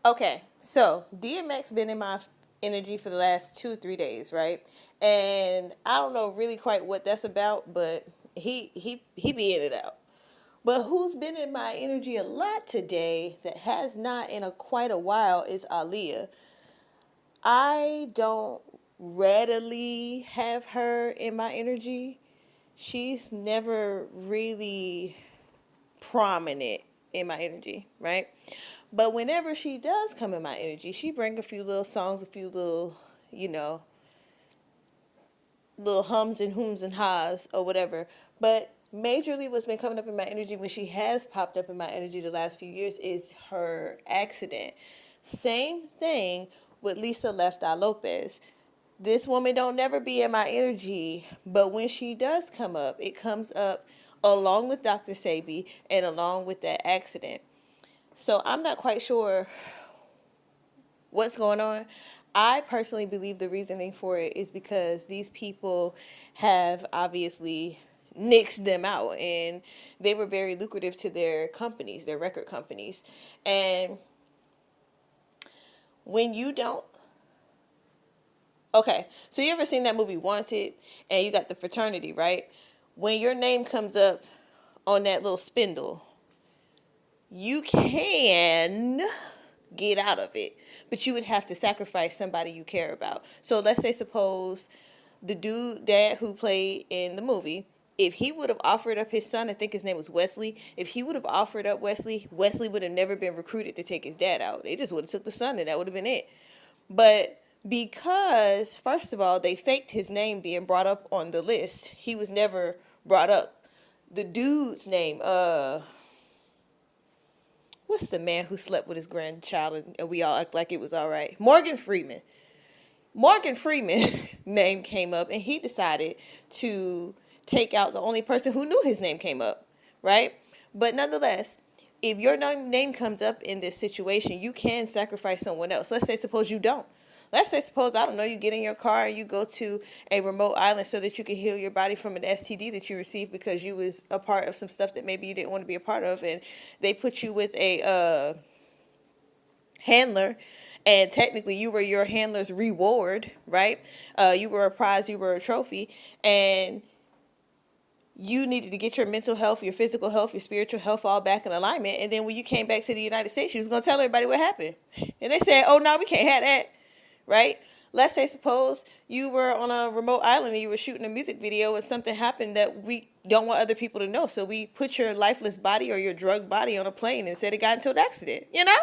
Okay, so DMX been in my energy for the last 2 3 days, right? And I don't know really quite what that's about, but he be in it out. But who's been in my energy a lot today that has not in a quite a while is Aaliyah. I don't readily have her in my energy. She's never really prominent in my energy, right? But whenever she does come in my energy, she bring a few little songs, a few little, you know, little hums and hums and ha's or whatever. But majorly what's been coming up in my energy when she has popped up in my energy the last few years is her accident. Same thing with Lisa Left Eye Lopez. This woman don't never be in my energy, but when she does come up, it comes up along with Dr. Sabi and along with that accident. So I'm not quite sure what's going on. I personally believe the reasoning for it is because these people have obviously nixed them out and they were very lucrative to their companies, their record companies. And when you don't, okay, so you ever seen that movie Wanted and you got the fraternity, right? When your name comes up on that little spindle, you can get out of it, but you would have to sacrifice somebody you care about. So let's say suppose the dad who played in the movie, if he would have offered up his son, I think his name was Wesley, if he would have offered up Wesley would have never been recruited to take his dad out. They just would have took the son and that would have been it. But because first of all they faked his name being brought up on the list, he was never brought up. The dude's name, what's the man who slept with his grandchild and we all act like it was all right? Morgan Freeman. Morgan Freeman's name came up and he decided to take out the only person who knew his name came up, right? But nonetheless, if your name comes up in this situation, you can sacrifice someone else. Let's say suppose you don't. Let's say suppose, I don't know, you get in your car and you go to a remote island so that you can heal your body from an STD that you received because you was a part of some stuff that maybe you didn't want to be a part of, and they put you with a handler, and technically you were your handler's reward, right? You were a prize, you were a trophy, and you needed to get your mental health, your physical health, your spiritual health all back in alignment. And then when you came back to the United States, you was going to tell everybody what happened. And they said, oh, no, we can't have that, right? Let's say suppose you were on a remote island and you were shooting a music video and something happened that we don't want other people to know. So we put your lifeless body or your drug body on a plane and said it got into an accident, you know?